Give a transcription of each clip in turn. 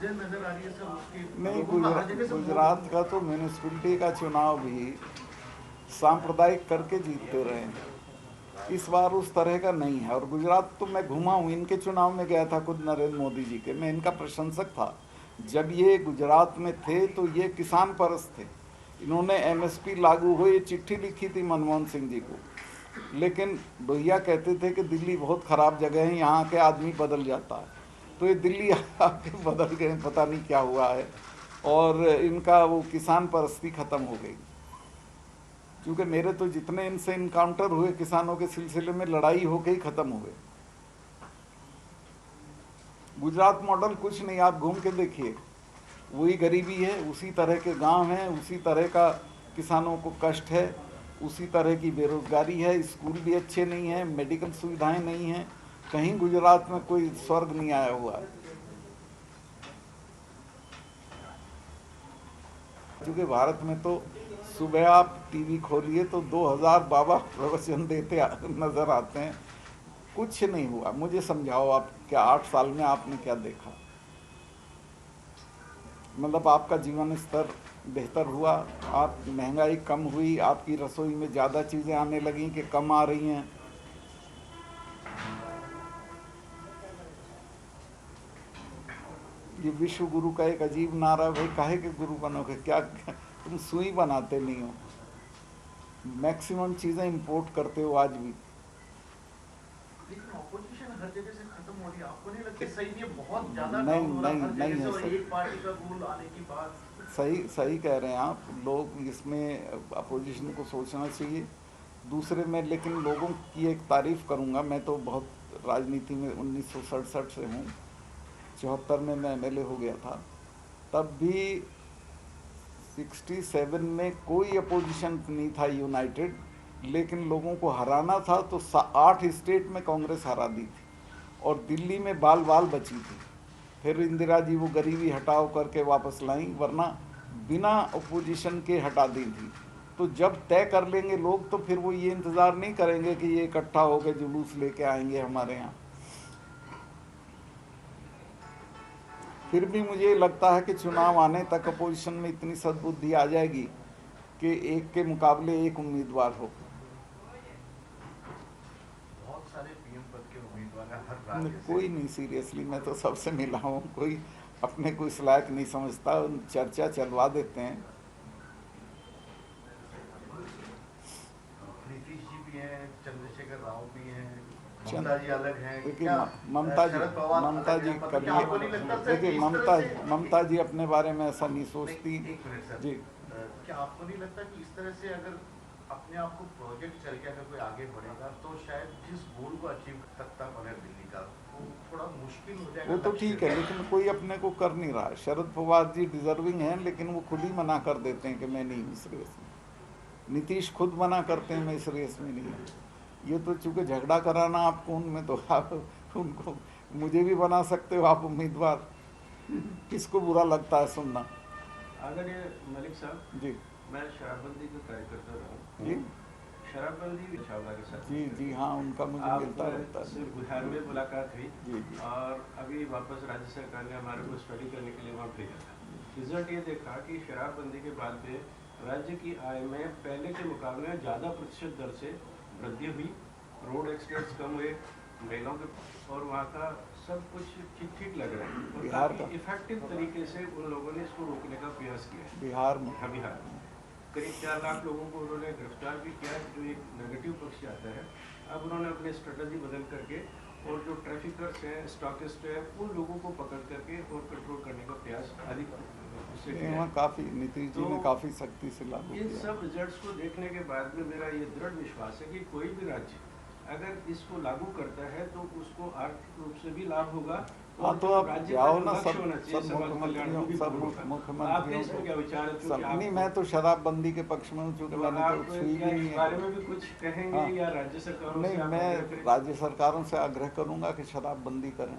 वजह नजर आ रही है सर उसकी? नहीं, लोगों का हर जगह से गुजरात का तो म्यूनिसिपैलिटी का चुनाव भी सांप्रदायिक करके जीतते रहे हैं। इस बार उस तरह का नहीं है। और गुजरात तो मैं घुमा हूँ, इनके चुनाव में गया था खुद नरेंद्र मोदी जी के, मैं इनका प्रशंसक था। जब ये गुजरात में थे तो ये किसान परस्त थे। इन्होंने एमएसपी लागू हो ये चिट्ठी लिखी थी मनमोहन सिंह जी को, लेकिन भैया कहते थे कि दिल्ली बहुत ख़राब जगह है, यहाँ के आदमी बदल जाता है। तो ये दिल्ली आके बदल गए, पता नहीं क्या हुआ है। और इनका वो किसान परस्ती ख़त्म हो गई। क्योंकि मेरे तो जितने इनसे इनकाउंटर हुए किसानों के सिलसिले में, लड़ाई होके ही ख़त्म हुए। गुजरात मॉडल कुछ नहीं, आप घूम के देखिए, वही गरीबी है, उसी तरह के गांव हैं, उसी तरह का किसानों को कष्ट है, उसी तरह की बेरोजगारी है, स्कूल भी अच्छे नहीं हैं, मेडिकल सुविधाएं नहीं हैं। कहीं गुजरात में कोई स्वर्ग नहीं आया हुआ है। क्योंकि भारत में तो सुबह आप टीवी खोलिए तो 2000 बाबा प्रवचन देते नजर आते हैं, कुछ नहीं हुआ। मुझे समझाओ, आप क्या 8 साल में आपने क्या देखा? मतलब आपका जीवन स्तर बेहतर हुआ, आप महंगाई कम हुई, आपकी रसोई में ज़्यादा चीज़ें आने लगी कि कम आ रही हैं? ये विश्व गुरु का एक अजीब नारा, भाई काहे के गुरु बनोगे? क्या तुम सुई बनाते नहीं हो? मैक्सिमम चीज़ें इंपोर्ट करते हो आज भी। लेकिन ऑपोजिशन हर जगह से खत्म हो रही है, आपको नहीं लगता सही ये बहुत ज्यादा नहीं, डाउन हो रहा है नहीं, हर नहीं जगह है से? और सही। एक पार्टी का रूल आने की बात। सही कह रहे हैं आप। लोग इसमें अपोजिशन को सोचना चाहिए। दूसरे में लेकिन लोगों की एक तारीफ़ करूंगा, मैं तो बहुत राजनीति में 1967 से हूँ, 74 में मैं एमएलए हो गया था। तब भी 67 में कोई अपोजिशन नहीं था यूनाइटेड, लेकिन लोगों को हराना था तो 8 स्टेट में कांग्रेस हरा दी थी और दिल्ली में बाल बाल बची थी। फिर इंदिरा जी वो गरीबी हटाओ करके वापस लाई, वरना बिना अपोजिशन के हटा दी थी। तो जब तय कर लेंगे लोग तो फिर वो ये इंतज़ार नहीं करेंगे कि ये इकट्ठा होकर जुलूस लेके आएंगे हमारे यहाँ। फिर भी मुझे लगता है कि चुनाव आने तक अपोजिशन में इतनी सद्बुद्धि आ जाएगी कि एक के मुकाबले एक उम्मीदवार हो। बहुत सारे पीएम पद के उम्मीदवार हैं हर राज्य से। कोई नहीं, सीरियसली मैं तो सबसे मिला हूँ, कोई अपने को इस लायक नहीं समझता, चर्चा चलवा देते हैं। नीतीश जी भी हैं, चंद्रशेखर राव भी हैं, ममता जी अलग हैं। देखिए ममता जी कभी, देखिए ममता जी अपने बारे में ऐसा नहीं सोचती। एक मिनट सर जी, क्या आपको नहीं लगता कि इस तरह से अगर अपने आप को प्रोजेक्ट करके अगर कोई आगे बढ़ेगा तो शायद जिस गोल को अचीव सकता है दिल्ली का, वो थोड़ा मुश्किल हो जाएगा? वो तो ठीक है, लेकिन कोई अपने को कर नहीं रहा। शरद पवार जी डिजर्विंग हैं, लेकिन वो खुद ही मना कर देते हैं कि मैं नहीं इस रेस में। नीतीश खुद मना करते हैं मैं इस रेस में नहीं हूँ। ये तो चूँकि झगड़ा कराना आपको उनमें, तो आप उनको मुझे भी बना सकते हो आप उम्मीदवार। किसको बुरा लगता है सुनना? अगर ये मलिक साहब जी, मैं शराबबंदी का कार्यकर्ता रहा हूँ। जी, शराबबंदी चावला के साथ जी हाँ, उनका मुझे मिलता रहता है। बिहार में मुलाकात हुई जी। और अभी वापस राज्य सरकार ने हमारे को स्टडी करने के लिए वहाँ भेजा था। रिजल्ट ये देखा कि शराबबंदी के बाद में राज्य की आय में पहले के मुकाबले ज़्यादा प्रतिशत दर से वृद्धि हुई, रोड एक्सीडेंट्स कम हुए, महिलाओं के, और वहाँ का सब कुछ ठीक ठीक लग रहा है और बिहार काफ़ी इफेक्टिव तरीके से उन लोगों ने इसको रोकने का प्रयास किया है। बिहार में बिहार में करीब 4 लाख लोगों को उन्होंने गिरफ्तार भी किया, जो एक नेगेटिव पक्ष आता है। अब उन्होंने अपनी स्ट्रेटजी बदल करके और जो ट्रैफिकर्स हैं, स्टॉकिस्ट हैं, उन लोगों को पकड़ करके और कंट्रोल करने का प्रयास अधिक उससे किया है। काफ़ी नीतीश जी ने काफ़ी सख्ती से लागू इन किया। सब रिजल्ट्स को देखने के बाद में मेरा ये दृढ़ विश्वास है कि कोई भी राज्य अगर इसको लागू करता है तो उसको आर्थिक रूप से भी लाभ होगा। हाँ, तो आप जाओ ना, सब मुख्यमंत्रियों आपके इसमें क्या विचार है? सब नहीं, मैं तो शराबबंदी के पक्ष में हूँ, चूँकि मैंने तो छुई भी नहीं है। बारे में भी कुछ कहेंगे? हाँ। या राज्य सरकारों नहीं, से आप मैं आग्रह करें? राज्य सरकारों से आग्रह करूंगा कि शराबबंदी करें।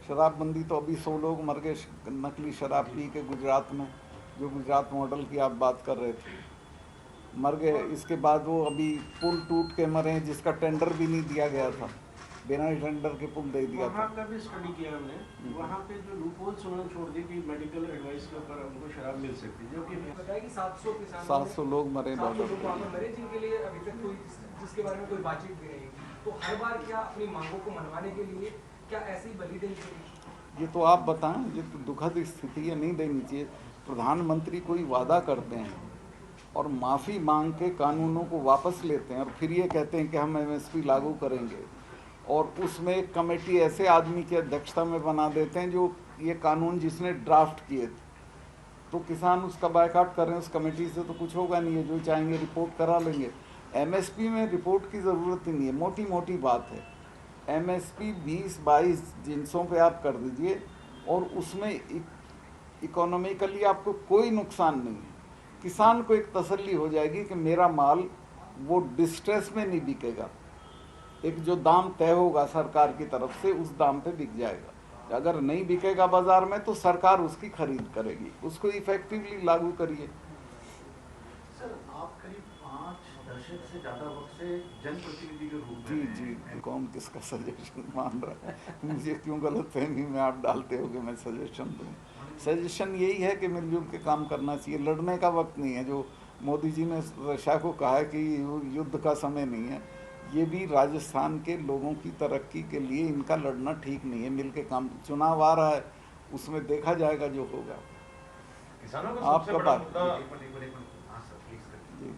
शराबबंदी तो अभी 100 लोग मर गए नकली शराब पी के गुजरात में, जो गुजरात मॉडल की आप बात कर रहे थे, मर गए। इसके बाद वो अभी पुल टूट के मरे, जिसका टेंडर भी नहीं दिया गया था। बिना टेंडर के पुल दे दिया था। वहाँ का भी स्टडी किया हमने, वहाँ पे जो लूपहोल्स उन्होंने छोड़ दी कि मेडिकल एडवाइस के ऊपर उनको शराब मिल सकती है, जो कि बताया कि 700 किसान 700 लोग मरे 700 बॉर्डर लोग वहाँ पर मरे, जिनके लिए अभी तक कोई जिसके बारे में कोई बातचीत भी नहीं। तो हर बार क्या अपनी मांगों को मनवाने के लिए क्या ऐसी बलि देनी चाहिए? ये तो आप बताएं, ये तो दुखद स्थिति है, नहीं देनी चाहिए। प्रधानमंत्री कोई वादा करते हैं और माफ़ी मांग के कानूनों को वापस लेते हैं और फिर ये कहते हैं कि हम एमएसपी लागू करेंगे, और उसमें एक कमेटी ऐसे आदमी की अध्यक्षता में बना देते हैं जो ये कानून जिसने ड्राफ्ट किए, तो किसान उसका बायकॉट कर रहे हैं। उस कमेटी से तो कुछ होगा नहीं है, जो चाहेंगे रिपोर्ट करा लेंगे। एमएसपी में रिपोर्ट की ज़रूरत ही नहीं है, मोटी मोटी बात है। एमएसपी 20-22 जिनसों पे आप कर दीजिए और उसमें इकोनॉमिकली आपको कोई नुकसान नहीं है। किसान को एक तसल्ली हो जाएगी कि मेरा माल वो डिस्ट्रेस में नहीं बिकेगा, एक जो दाम तय होगा सरकार की तरफ से उस दाम पे बिक जाएगा। अगर नहीं बिकेगा बाजार में तो सरकार उसकी खरीद करेगी, उसको इफेक्टिवली लागू करिए। सर, आप करीब 5 दशक से ज़्यादा वक्त से जनप्रतिनिधि के रूप जी में जी, कौन किसका सजेशन मान रहा है? मुझे क्यों गलतफहमी में आप डालते हो कि मैं सजेशन दूँ? सजेशन यही है कि मिलजुल के काम करना चाहिए, लड़ने का वक्त नहीं है। जो मोदी जी ने रशिया को कहा है कि युद्ध का समय नहीं है, ये भी राजस्थान के लोगों की तरक्की के लिए इनका लड़ना ठीक नहीं है। मिल के काम, चुनाव आ रहा है, उसमें देखा जाएगा जो होगा। किसानों का आपका सबसे बड़ा बात- मुद्दा हाँ सर प्लीज करिए। जी,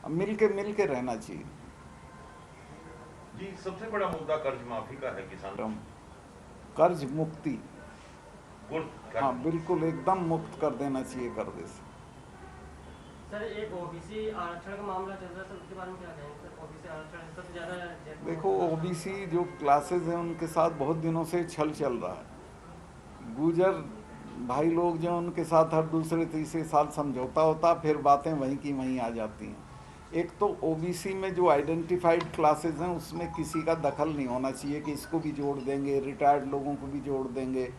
अब मिल के रहना चाहिए। जी, सबसे बड़ा मुद्दा कर्ज माफी का है किसानों। कर्ज मुक्ति, गुड़ हाँ बिल्कुल एकदम मुक्त कर देना चाहिए कर्ज से। सर, एक ओबीसी आरक्षण का मामला चल रहा है सर, उसके बारे में क्या कहेंगे सर? ओबीसी आरक्षण सबसे ज़्यादा देखो, ओबीसी जो क्लासेज हैं उनके साथ बहुत दिनों से छल चल रहा है। गुजर भाई लोग जो उनके साथ हर दूसरे तीसरे साल समझौता होता, फिर बातें वहीं की वहीं आ जाती हैं। एक तो ओबीसी में जो आइडेंटिफाइड क्लासेज हैं उसमें किसी का दखल नहीं होना चाहिए कि इसको भी जोड़ देंगे, रिटायर्ड लोगों को भी जोड़ देंगे।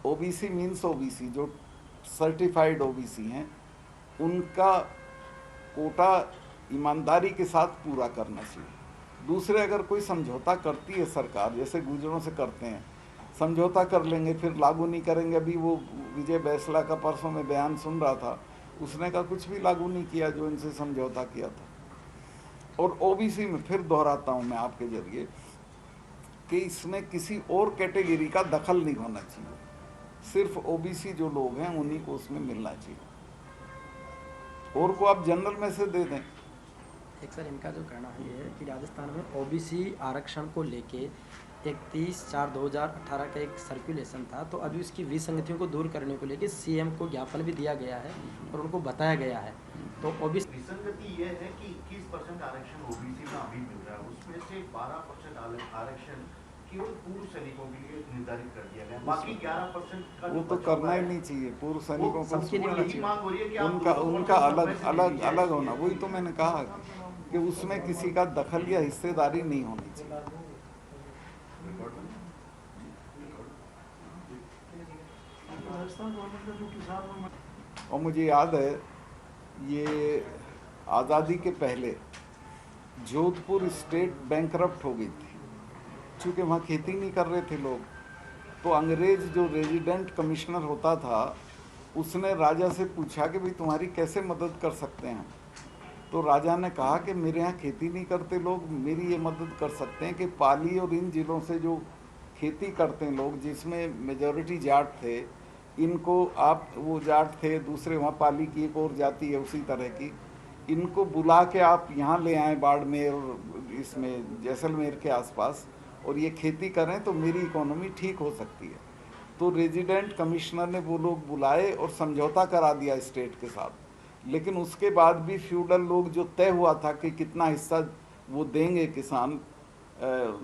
ओबीसी मीन्स ओबीसी, जो सर्टिफाइड ओबीसी हैं उनका कोटा ईमानदारी के साथ पूरा करना चाहिए। दूसरे, अगर कोई समझौता करती है सरकार, जैसे गुजरों से करते हैं, समझौता कर लेंगे फिर लागू नहीं करेंगे। अभी वो विजय बैसला का परसों में बयान सुन रहा था, उसने का कुछ भी लागू नहीं किया जो इनसे समझौता किया था। और ओबीसी में फिर दोहराता हूँ मैं आपके जरिए कि इसमें किसी और कैटेगरी का दखल नहीं होना चाहिए, सिर्फ ओबीसी जो लोग हैं उन्हीं को उसमें मिलना चाहिए, और को आप जनरल में से दे दें। एक सर, इनका जो कहना है ये है कि राजस्थान में ओबीसी आरक्षण को लेके 31/4/2018 का एक सर्कुलेशन था, तो अभी उसकी विसंगतियों को दूर करने को लेके सीएम को ज्ञापन भी दिया गया है और उनको बताया गया है। तो ओबीसी विसंगति ये है कि 21% आरक्षण ओबीसी में अभी मिल रहा है, उसमें से 12% आरक्षण केवल पूर्व सैनिकों के लिए निर्धारित कर दिया गया, बाकी 11% का वो तो करना ही नहीं चाहिए। पूर्व सैनिकों को सबके लिए होना यही मांग हो रही है कि आप उनका 2% उनका अलग में से अलग लीजिए। अलग होना, वही तो मैंने कहा कि उसमें किसी का दखल या हिस्सेदारी नहीं होनी चाहिए। और मुझे याद है ये आज़ादी के पहले जोधपुर स्टेट बैंकरप्ट हो गई थी, चूँकि वहाँ खेती नहीं कर रहे थे लोग, तो अंग्रेज़ जो रेजिडेंट कमिश्नर होता था उसने राजा से पूछा कि भाई तुम्हारी कैसे मदद कर सकते हैं। तो राजा ने कहा कि मेरे यहाँ खेती नहीं करते लोग, मेरी ये मदद कर सकते हैं कि पाली और इन ज़िलों से जो खेती करते हैं लोग, जिसमें मेजॉरिटी जाट थे, इनको आप, वो जाट थे, दूसरे वहाँ पाली की एक और जाति है उसी तरह की, इनको बुला के आप यहाँ ले आएँ बाड़मेर और इसमें जैसलमेर के आसपास, और ये खेती करें तो मेरी इकोनॉमी ठीक हो सकती है। तो रेजिडेंट कमिश्नर ने वो लोग बुलाए और समझौता करा दिया स्टेट के साथ। लेकिन उसके बाद भी फ्यूडल लोग, जो तय हुआ था कि कितना हिस्सा वो देंगे किसान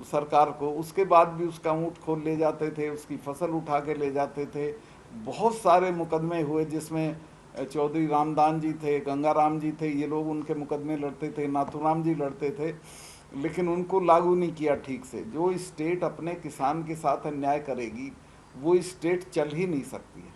सरकार को, उसके बाद भी उसका ऊँट खोल ले जाते थे, उसकी फसल उठा के ले जाते थे। बहुत सारे मुकदमे हुए जिसमें चौधरी रामदान जी थे, गंगाराम जी थे, ये लोग उनके मुकदमे लड़ते थे, नाथूराम जी लड़ते थे, लेकिन उनको लागू नहीं किया ठीक से। जो स्टेट अपने किसान के साथ अन्याय करेगी वो स्टेट चल ही नहीं सकती है।